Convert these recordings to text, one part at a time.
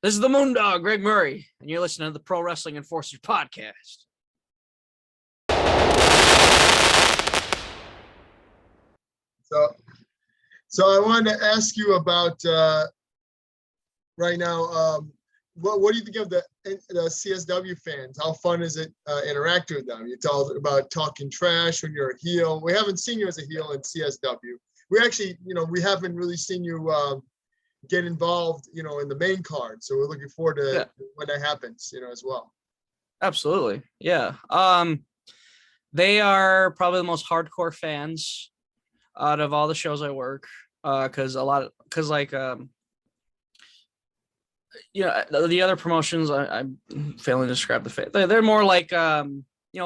This is the Moondog, Greg Murray, and you're listening to the Pro Wrestling Enforcers podcast. So I wanted to ask you about right now. What do you think of the CSW fans? How fun is it interacting with them? You talk about talking trash when you're a heel. We haven't seen you as a heel in CSW. We actually, we haven't really seen you get involved, in the main card. So we're looking forward to when that happens, as well. Absolutely. Yeah. They are probably the most hardcore fans out of all the shows I work. The other promotions, I'm failing to describe the face. They're more like,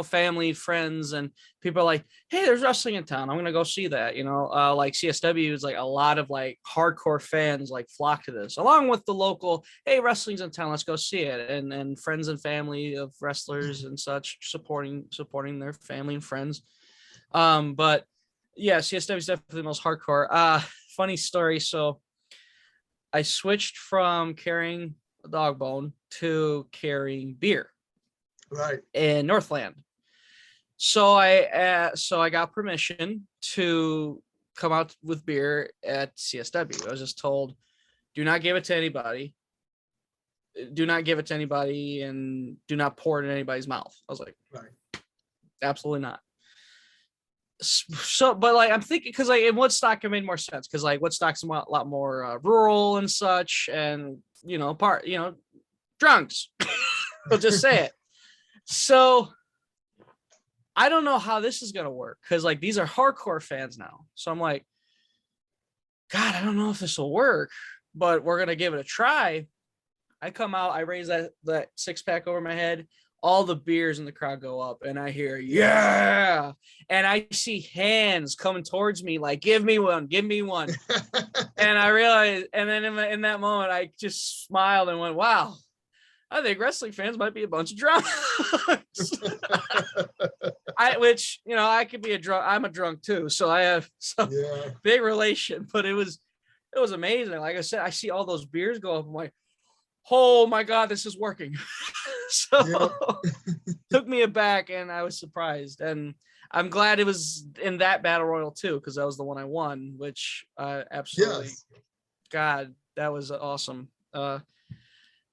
family, friends, and people are like, hey, there's wrestling in town. I'm going to go see that. Like CSW is like a lot of like hardcore fans like flock to this, along with the local, hey, wrestling's in town, let's go see it. And friends and family of wrestlers and such supporting their family and friends. But yeah, CSW is definitely the most hardcore. Funny story. So I switched from carrying a dog bone to carrying beer. Right. In Northland. So I got permission to come out with beer at CSW. I was just told, do not give it to anybody. Do not give it to anybody, and do not pour it in anybody's mouth. I was like, right. Absolutely not. So, but like, I'm thinking, because like in Woodstock, it made more sense, because like Woodstock's a lot more rural and such, and drunks. We'll just say it. So I don't know how this is going to work, because like these are hardcore fans now. So I'm like, God, I don't know if this will work, but we're going to give it a try. I come out, I raise that 6-pack over my head. All the beers in the crowd go up, and I hear, yeah. And I see hands coming towards me like, give me one. And I realized, and then in that moment, I just smiled and went, wow. I think wrestling fans might be a bunch of drunks. I could be a drunk. I'm a drunk too, so I have some big relation. But it was amazing. Like I said, I see all those beers go up. I'm like, oh my God, this is working. So took me aback, and I was surprised. And I'm glad it was in that battle royal too, because that was the one I won, which absolutely, God, that was awesome.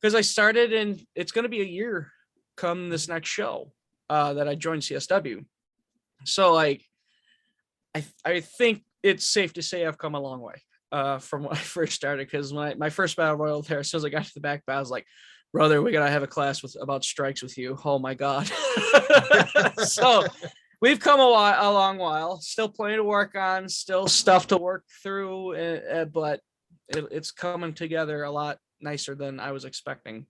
Because I started, and it's going to be a year come this next show that I joined CSW. So like, I think it's safe to say I've come a long way from when I first started. Because my first battle royal there, as soon as I got to the back, I was like, brother, we got to have a class about strikes with you. Oh my God. So we've come a long while, still plenty to work on, still stuff to work through, but it's coming together a lot nicer than I was expecting.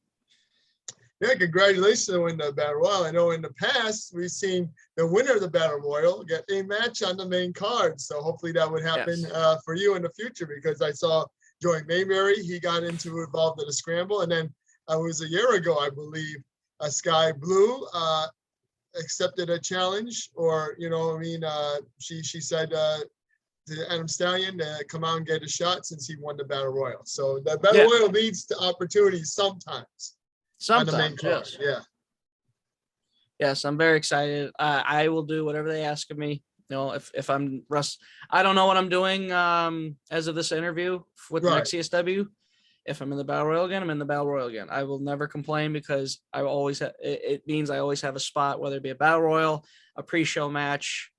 Yeah, congratulations on winning the Battle Royal. I know in the past we've seen the winner of the Battle Royal get a match on the main card. So hopefully that would happen for you in the future, because I saw Joey Mayberry, he got involved in a scramble. And then it was a year ago, I believe, Sky Blue accepted a challenge, or, she said to Adam Stallion to come out and get a shot since he won the Battle Royal. So the Battle Royal leads to opportunities sometimes. Sometimes, yes. Yes, I'm very excited. I will do whatever they ask of me. If I'm I don't know what I'm doing as of this interview with the next CSW. If I'm in the Battle Royal again, I'm in the Battle Royal again. I will never complain, because I always it means I always have a spot, whether it be a Battle Royal, a pre-show match,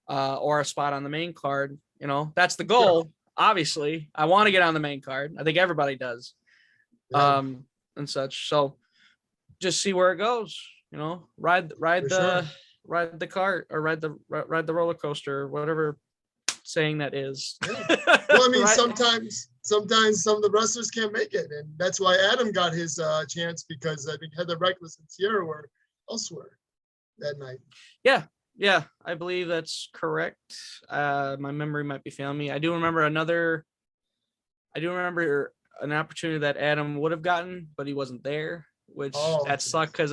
or a spot on the main card. That's the goal. Sure. Obviously, I want to get on the main card. I think everybody does, and such. So just see where it goes. Ride the cart, or ride the roller coaster, or whatever saying that is. Well, I mean, sometimes some of the wrestlers can't make it, and that's why Adam got his chance, because I think Heather Reckless and Sierra were elsewhere that night. Yeah, I believe that's correct. My memory might be failing me. I do remember an opportunity that Adam would have gotten, but he wasn't there, which that sucked, because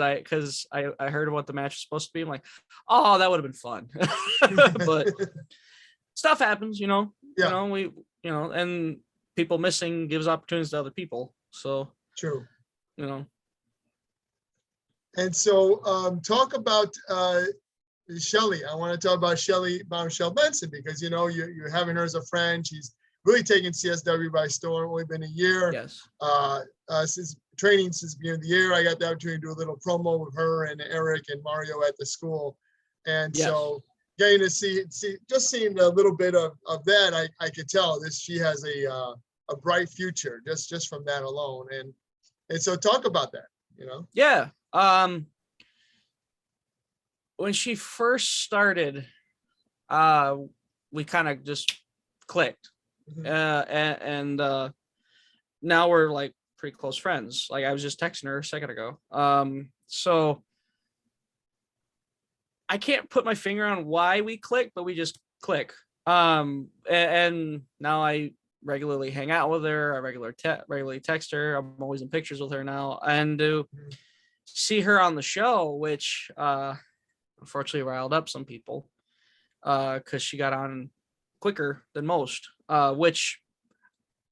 I heard what the match was supposed to be. I'm like, oh, that would have been fun. But stuff happens, and people missing gives opportunities to other people. So true. you know. And so talk about Shelly. I want to talk about Shelly Bombshell Benson because, you know, you're having her as a friend. She's really taken CSW by storm. Only been a year. Yes. Since training since the beginning of the year, I got the opportunity to do a little promo with her and Eric and Mario at the school. And yes. So getting to just seeing a little bit of that, I could tell she has a bright future just from that alone. And so talk about that, you know? Yeah. When she first started, we kind of just clicked. Mm-hmm. And now we're like pretty close friends. Like I was just texting her a second ago. So I can't put my finger on why we click, but we just click. And now I regularly hang out with her. I regularly text her. I'm always in pictures with her now. And to see her on the show, which unfortunately riled up some people because she got on quicker than most, which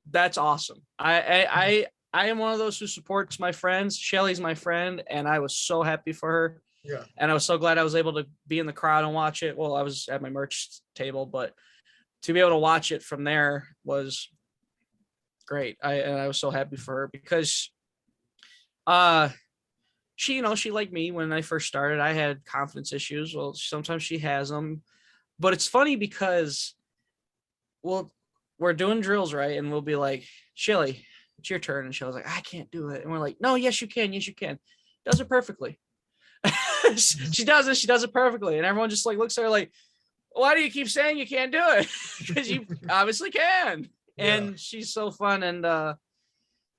that's awesome. I am one of those who supports my friends. Shelly's my friend, and I was so happy for her. Yeah. And I was so glad I was able to be in the crowd and watch it. Well, I was at my merch table, but to be able to watch it from there was great. I was so happy for her because she, you know, she like me when I first started, I had confidence issues. Well, sometimes she has them, but it's funny because, well, we're doing drills, right? And we'll be like, Shelly, it's your turn. And Shelly's like, I can't do it. And we're like, no, yes, you can. Yes, you can. Does it perfectly. She does it. She does it perfectly. And everyone just like looks at her like, why do you keep saying you can't do it? Because you obviously can. Yeah. And she's so fun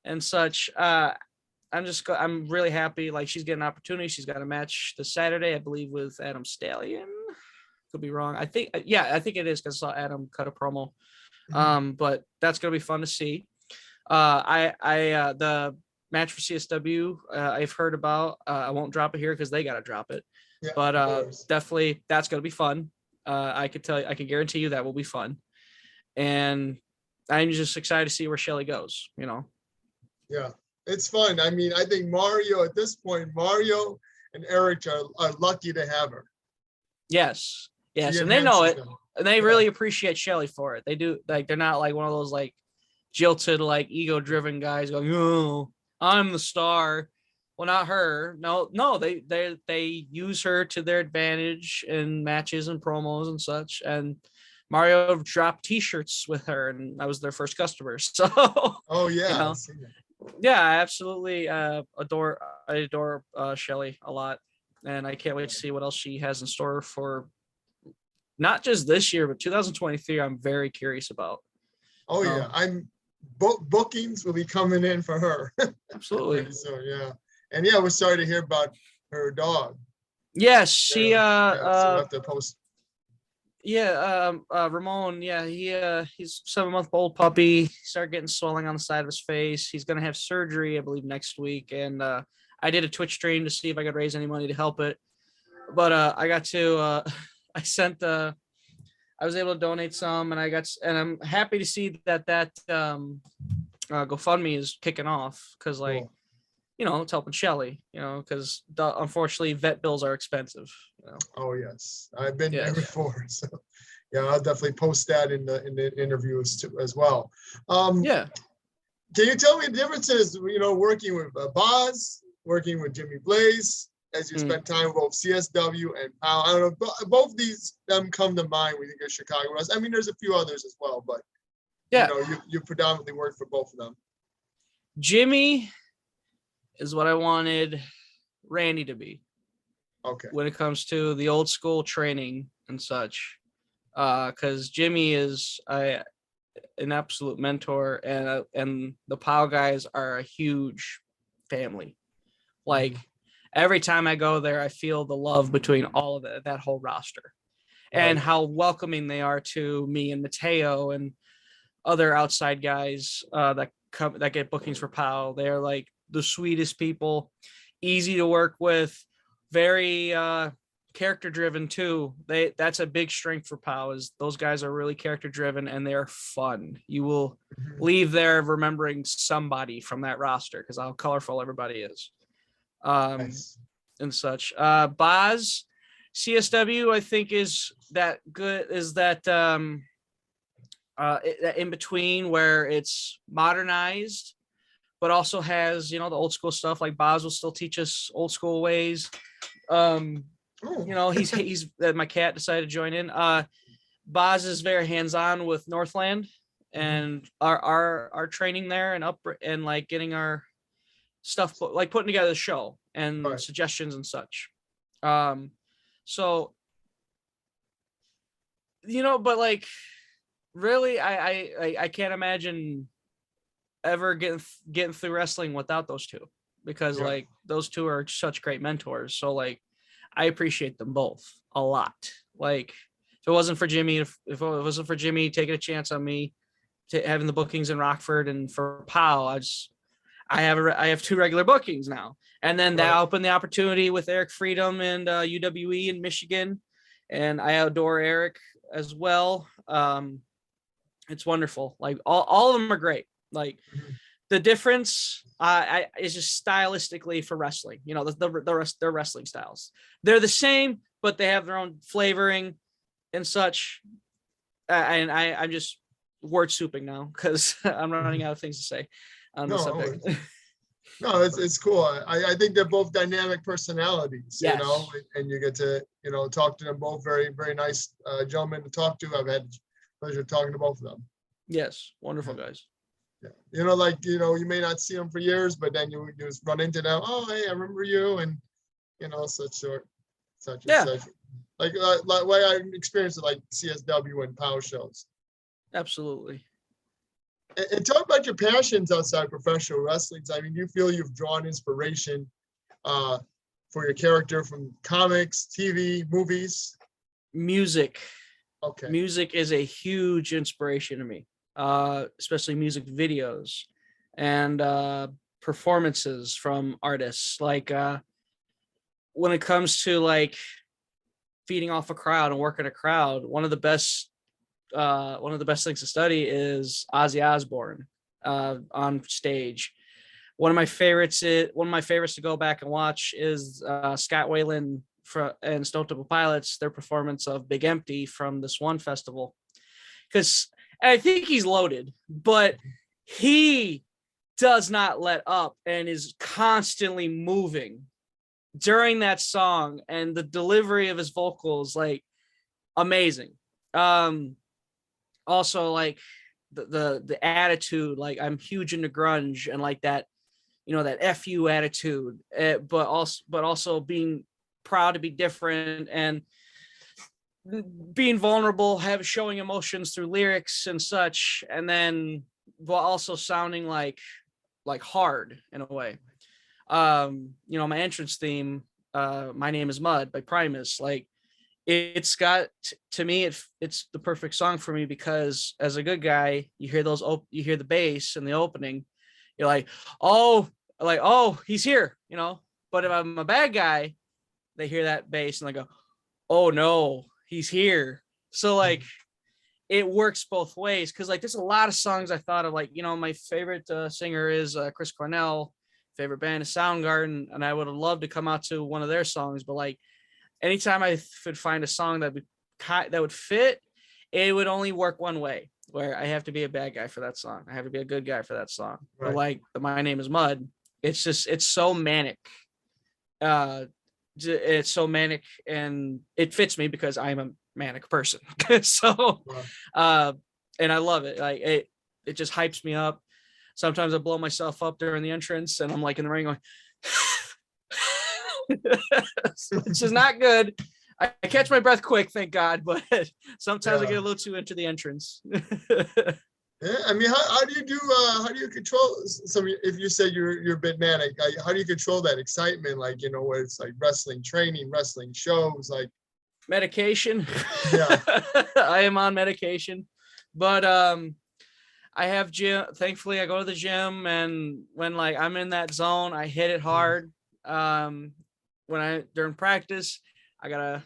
and such. I'm really happy. Like she's getting an opportunity. She's got a match this Saturday, I believe, with Adam Stallion. Could be wrong. I think it is because I saw Adam cut a promo. But that's gonna be fun to see. The match for CSW I've heard about. I won't drop it here because they gotta drop it. Yeah, but definitely that's gonna be fun. I can guarantee you that will be fun. And I'm just excited to see where Shelly goes, you know. Yeah. It's fun. I mean, I think at this point, Mario and Eric are lucky to have her. Yes. And they know it. And they really appreciate Shelly for it. They do. Like, they're not like one of those like jilted, like ego driven guys going, oh, I'm the star. Well, not her. No, they use her to their advantage in matches and promos and such. And Mario dropped t-shirts with her, and I was their first customer. So oh yeah. You know, yeah, I absolutely adore Shelly a lot, and I can't wait to see what else she has in store for not just this year, but 2023. I'm very curious about. Oh yeah, bookings will be coming in for her. Absolutely. So yeah, and yeah, we're sorry to hear about her dog. Yes, she so we'll have to post. Yeah, Ramon, yeah, he's 7-month-old puppy. He started getting swelling on the side of his face. He's gonna have surgery, I believe, next week. And I did a Twitch stream to see if I could raise any money to help it. But I got to I was able to donate some, and I'm happy to see that GoFundMe is kicking off because, like, cool. You know, it's helping Shelly, you know, because unfortunately vet bills are expensive. You know? Oh yes, I've been there before, so yeah, I'll definitely post that in the interviews too, as well. Yeah. Can you tell me the differences, you know, working with Boz, working with Jimmy Blaze, as you spend time with both CSW and POW? I don't know, both them come to mind when you think of Chicago wrestling. I mean, there's a few others as well, but yeah, you know, you predominantly work for both of them. Jimmy is what I wanted Randy to be. Okay. When it comes to the old school training and such, because Jimmy is an absolute mentor, and the POW guys are a huge family. Like every time I go there, I feel the love between all of that whole roster, and how welcoming they are to me and Mateo and other outside guys that get bookings for POW. They're like the sweetest people, easy to work with, very character driven too. That's a big strength for POW, is those guys are really character driven and they're fun. You will leave there remembering somebody from that roster because how colorful everybody is. Nice. And such. Boz CSW, I think is that good, is that in between where it's modernized, but also has, you know, the old school stuff. Like Boz will still teach us old school ways. You know, he's my cat decided to join in. Boz is very hands-on with Northland and our training there and like getting our stuff, like putting together the show and suggestions and such. So, you know, but like really, I can't imagine ever getting through wrestling without those two, because like those two are such great mentors. So like I appreciate them both a lot. Like if it wasn't for Jimmy, if it wasn't for Jimmy taking a chance on me to having the bookings in Rockford and for POW, I have 2 regular bookings now. And then that opened the opportunity with Eric Freedom and UWE in Michigan. And I adore Eric as well. It's wonderful. Like all of them are great. Like the difference is just stylistically for wrestling, you know, their wrestling styles. They're the same, but they have their own flavoring and such. And I'm just word souping now because I'm running out of things to say on the subject. No, it's cool. I think they're both dynamic personalities, you know, and you get to, you know, talk to them both. Very, very nice gentlemen to talk to. I've had the pleasure of talking to both of them. Yes, wonderful guys. Yeah, you know, like, you know, you may not see them for years, but then you just run into them. Oh, hey, I remember you, and you know, such. Like way I experienced it, like CSW and POW shows. Absolutely. And talk about your passions outside professional wrestling. I mean, you feel you've drawn inspiration for your character from comics, TV, movies? Music. Okay. Music is a huge inspiration to me, especially music videos and performances from artists. Like when it comes to like feeding off a crowd and working a crowd, one of the best things to study is Ozzy Osbourne on stage. One of my favorites to go back and watch is Scott Weiland and Stone Temple Pilots, their performance of Big Empty from this one festival. Because I think he's loaded, but he does not let up and is constantly moving during that song, and the delivery of his vocals, like, amazing. Also, like the attitude, like I'm huge into grunge and like that, you know, that FU attitude, but also being proud to be different and being vulnerable, showing emotions through lyrics and such, and then while also sounding like hard in a way. You know, my entrance theme, My Name is Mud by Primus, like it's got, to me, it's the perfect song for me, because as a good guy, you hear the bass in the opening, you're like, oh, he's here, you know. But if I'm a bad guy, they hear that bass and they go, oh no, he's here. So like it works both ways, because like there's a lot of songs I thought of, like, you know, my favorite singer is Chris Cornell, favorite band is Soundgarden, and I would have loved to come out to one of their songs, but like anytime I could find a song that would fit, it would only work one way, where I have to be a bad guy for that song, I have to be a good guy for that song. Right. But like My Name is Mud, it's so manic. It's so manic, and it fits me because I'm a manic person. So and I love it. Like it just hypes me up. Sometimes I blow myself up during the entrance and I'm like in the ring going which is not good. I catch my breath quick, thank God, but sometimes I get a little too into the entrance. Yeah, I mean, how do you control some, if you say you're a bit manic, how do you control that excitement, like, you know, where it's like wrestling training, wrestling shows, like medication? Yeah. I am on medication, but I have gym. Thankfully, I go to the gym, and when like I'm in that zone, I hit it hard. During practice, I gotta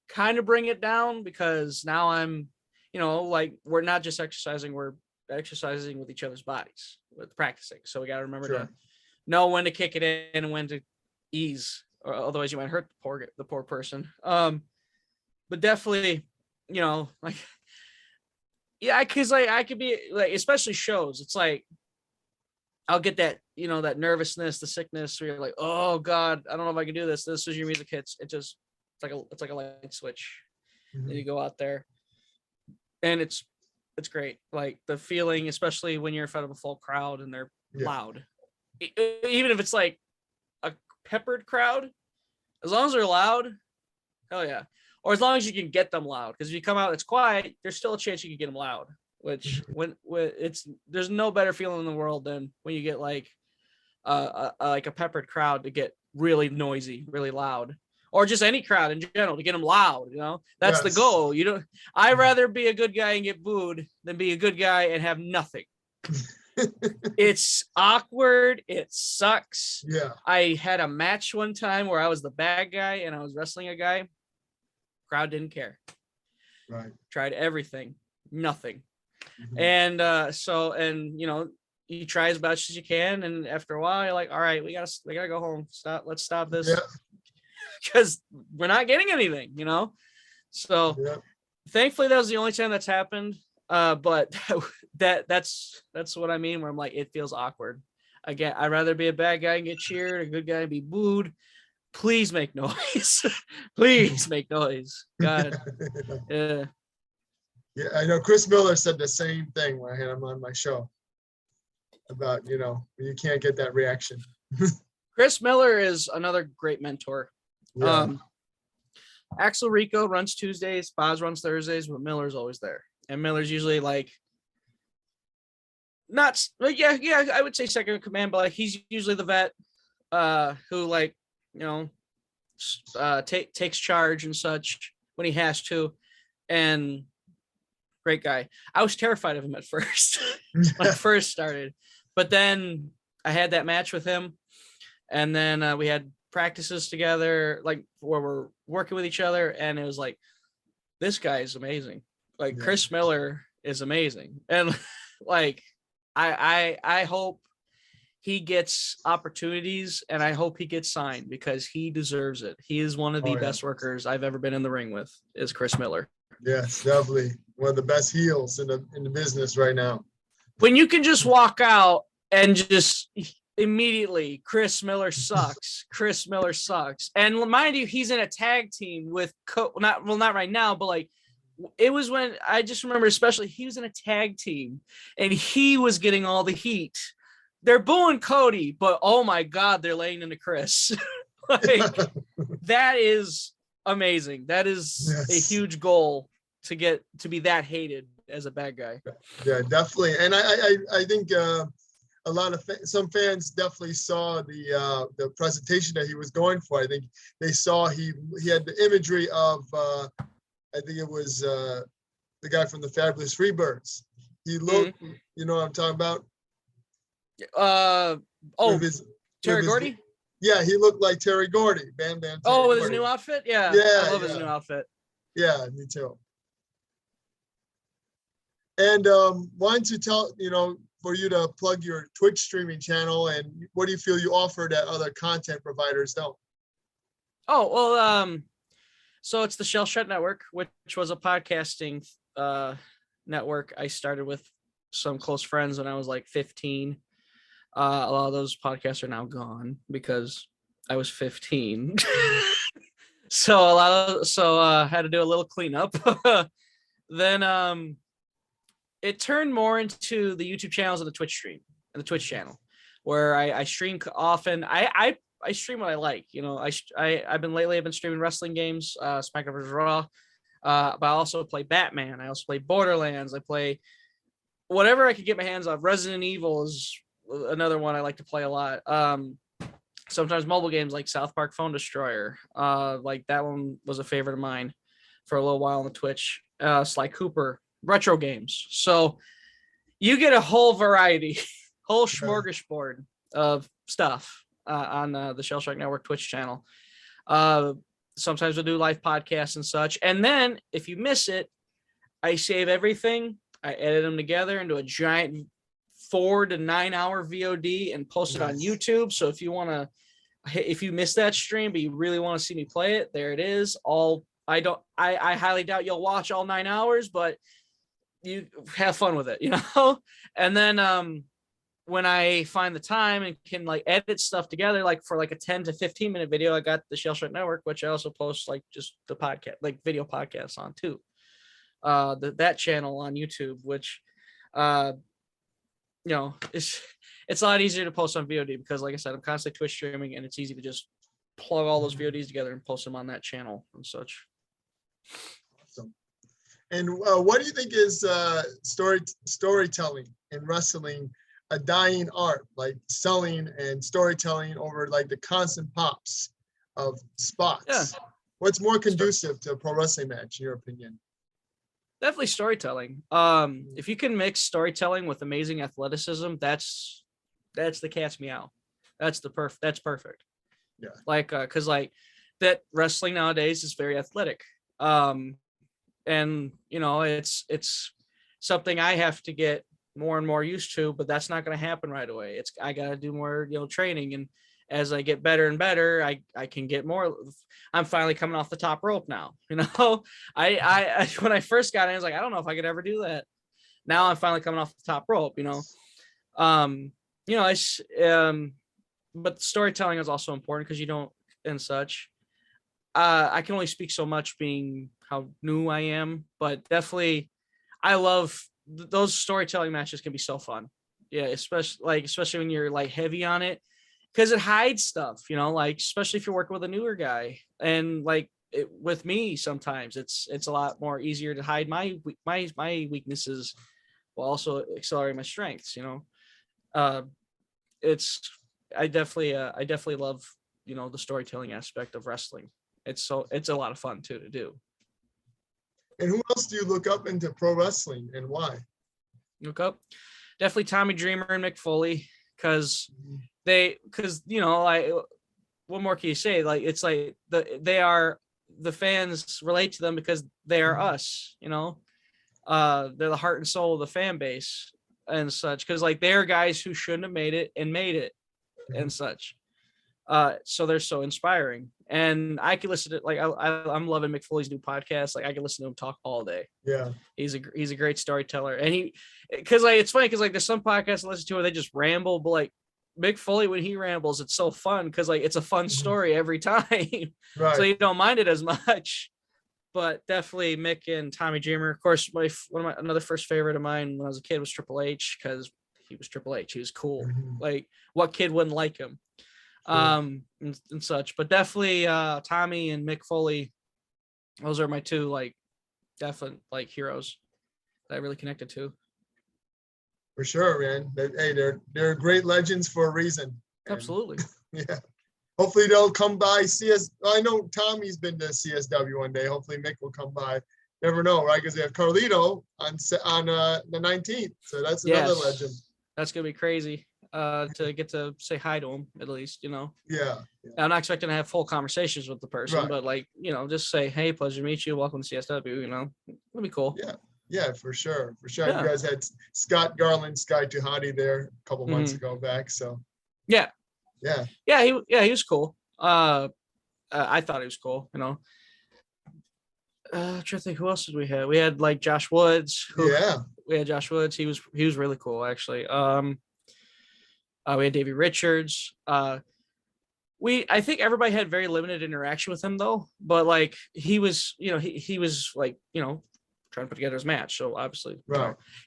kind of bring it down because now I'm, like we're not just exercising, we're exercising with each other's bodies with practicing. So we got to remember to know when to kick it in and when to ease, or otherwise you might hurt the poor person. But definitely, like, yeah, because like I could be like, especially shows, it's like I'll get that, that nervousness, the sickness where you're like, oh God, I don't know if I can do this. This is your music hits. It's like a light switch. And you go out there and it's great. Like the feeling, especially when you're in front of a full crowd and they're loud, even if it's like a peppered crowd, as long as they're loud, hell yeah. Or as long as you can get them loud, because if you come out it's quiet, there's still a chance you can get them loud. Which when there's no better feeling in the world than when you get like a peppered crowd to get really noisy, really loud, or just any crowd in general to get them loud. That's the goal. I'd rather be a good guy and get booed than be a good guy and have nothing. It's awkward. It sucks. Yeah. I had a match one time where I was the bad guy and I was wrestling a guy. Crowd didn't care. Right. Tried everything. Nothing. And you try as much as you can, and after a while you're like, all right, we gotta go home. Let's stop this, because we're not getting anything, so thankfully that was the only time that's happened. But that's what I mean, where I'm like, it feels awkward. Again, I'd rather be a bad guy and get cheered, a good guy and be booed. Please make noise. Please make noise. God. Yeah. Yeah, I know Chris Miller said the same thing when I had him on my show about, you can't get that reaction. Chris Miller is another great mentor. Yeah. Axel Rico runs Tuesdays, Boz runs Thursdays, but Miller's always there. And Miller's usually like, not, I would say second in command, but like he's usually the vet who like, takes charge and such when he has to. And great guy. I was terrified of him at first when I first started, but then I had that match with him, and then we had practices together, like where we're working with each other, and it was like, this guy is amazing. Like Chris Miller is amazing, and like I hope he gets opportunities, and I hope he gets signed because he deserves it. He is one of the best workers I've ever been in the ring with. Is Chris Miller. Yes, definitely one of the best heels in the business right now. When you can just walk out and just immediately, Chris Miller sucks. Chris Miller sucks. And mind you, he's in a tag team with not right now, but like it was when I just remember, especially he was in a tag team and he was getting all the heat. They're booing Cody, but oh my God, they're laying into Chris. Like that is amazing. That is a huge goal to get to be that hated as a bad guy. Yeah, definitely. And I think a lot of some fans definitely saw the presentation that he was going for. I think they saw he had the imagery of I think it was the guy from the Fabulous Freebirds. He looked, you know what I'm talking about? Terry Gordy? Yeah, he looked like Terry Gordy. Bam Bam. Terry with his new outfit? Yeah. I love his new outfit. Yeah, me too. And why don't you tell, for you to plug your Twitch streaming channel, and what do you feel you offer that other content providers don't? Oh, well, so it's the Shell Shut Network, which was a podcasting network I started with some close friends when I was like 15. A lot of those podcasts are now gone because I was 15. So I had to do a little cleanup. Then it turned more into the YouTube channels and the Twitch stream and the Twitch channel, where I stream often. I stream what I like. I've been streaming wrestling games, SmackDown vs. Raw, but I also play Batman. I also play Borderlands. I play whatever I could get my hands on. Resident Evil is another one I like to play a lot. Sometimes mobile games like South Park Phone Destroyer. Like that one was a favorite of mine for a little while on the Twitch. Sly Cooper, retro games. So you get a whole variety, whole smorgasbord of stuff on the Shell Shock Network Twitch channel. sometimes we'll do live podcasts and such. And then if you miss it, I save everything. I edit them together into a giant 4 to 9 hour VOD and post it on YouTube. So if you miss that stream, but you really want to see me play it, there it is. I highly doubt you'll watch all 9 hours, but you have fun with it, And then, when I find the time and can like edit stuff together, like for like a 10 to 15 minute video, I got the Shell Shred Network, which I also post like just the podcast, like video podcasts on too. That channel on YouTube, which, it's a lot easier to post on VOD because like I said, I'm constantly Twitch streaming and it's easy to just plug all those VODs together and post them on that channel and such. Awesome. And what do you think is storytelling in wrestling a dying art, like selling and storytelling over like the constant pops of spots? Yeah. What's more conducive to a pro wrestling match, in your opinion? Definitely storytelling. If you can mix storytelling with amazing athleticism, that's the cat's meow. That's perfect. Yeah. Like, cause like that wrestling nowadays is very athletic. And it's something I have to get more and more used to, but that's not going to happen right away. I got to do more, training. And as I get better and better, I can get more. I'm finally coming off the top rope now. I when I first got in, I was like, I don't know if I could ever do that. Now I'm finally coming off the top rope, but storytelling is also important because you don't and such. I can only speak so much being how new I am, but definitely I love those storytelling matches can be so fun. Yeah. Especially when you're like heavy on it because it hides stuff, like, especially if you're working with a newer guy and like with me, sometimes it's a lot more easier to hide my weaknesses while also accelerating my strengths, I definitely love, the storytelling aspect of wrestling. It's a lot of fun too to do. And who else do you look up into pro wrestling and why? Look up definitely Tommy Dreamer and Mick Foley because what more can you say? Like it's like the fans relate to them because they are us, they're the heart and soul of the fan base and such because like they're guys who shouldn't have made it and made it and such. So they're so inspiring, and I could listen to I'm loving Mick Foley's new podcast. Like I can listen to him talk all day. Yeah, he's a great storyteller, and because it's funny because like there's some podcasts I listen to where they just ramble, but like Mick Foley when he rambles, it's so fun because like it's a fun story every time, right. So you don't mind it as much. But definitely Mick and Tommy Dreamer. Of course, another first favorite of mine when I was a kid was Triple H because he was Triple H. He was cool. Like what kid wouldn't like him? And such, but definitely Tommy and Mick Foley, those are my two like definite like heroes that I really connected to. For sure, man. They're great legends for a reason. Absolutely. Yeah. Hopefully they'll come by. I know Tommy's been to CSW one day. Hopefully Mick will come by. Never know, right? Because they have Carlito on the 19th, so that's another legend. That's gonna be crazy. To get to say hi to him at least, Yeah. I'm not expecting to have full conversations with the person, but like, just say, hey, pleasure to meet you. Welcome to CSW, it'll be cool. Yeah. Yeah, for sure. Yeah. You guys had Scott Garland, Sky Tuhati there a couple months ago back. So yeah. He was cool. I thought he was cool, I'm trying to think who else did we have? We had like Josh Woods. We had Josh Woods. He was really cool actually. We had Davey Richards. I think everybody had very limited interaction with him though, but like he was, he was like, trying to put together his match. So obviously,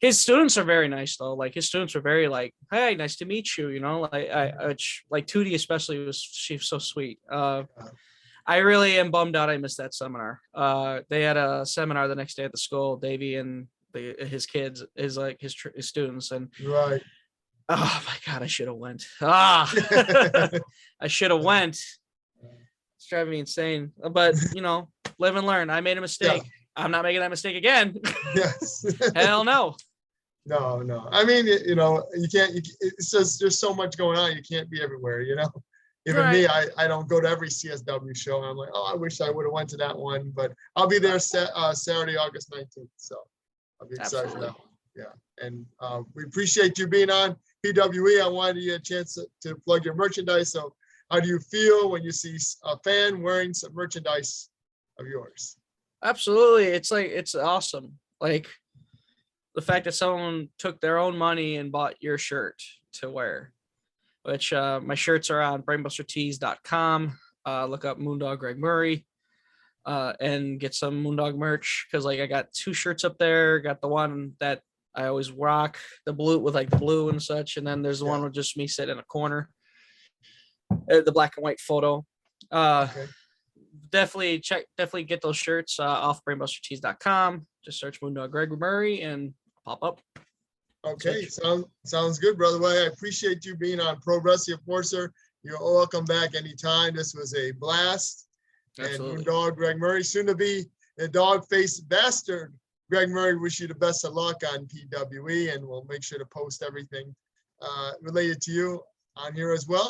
his students are very nice though. Like his students were very like, hey, nice to meet you. Like Tootie especially she's so sweet. I really am bummed out I missed that seminar. They had a seminar the next day at the school, Davey and his kids, his students, and oh my God, I should have went. I should have went. It's driving me insane. But live and learn. I made a mistake. Yeah. I'm not making that mistake again. Yes. Hell no. No. I mean, you can't. It's just there's so much going on. You can't be everywhere. even me, I don't go to every CSW show. I'm like, oh, I wish I would have went to that one, but I'll be there Saturday, August 19th. So I'll be excited for that one. Yeah. And we appreciate you being on PWE. I wanted you a chance to plug your merchandise. So how do you feel when you see a fan wearing some merchandise of yours? Absolutely. It's awesome. Like the fact that someone took their own money and bought your shirt to wear, which my shirts are on brainbustertees.com. Look up Moondog Greg Murray and get some Moondog merch. Cause like I got 2 shirts up there. Got the one that I always rock, the blue with like the blue and such. And then there's the one with just me sitting in a corner, the black and white photo. Definitely get those shirts off brainbustertees.com. Just search Moondog Greg Murray and pop up. Okay, sounds good, brother. Well, I appreciate you being on Pro Wrestling Enforcer. You're welcome back anytime. This was a blast. Absolutely. And Moondog Greg Murray, soon to be a dog-faced bastard. Greg Murray, wish you the best of luck on PWE, and we'll make sure to post everything related to you on here as well.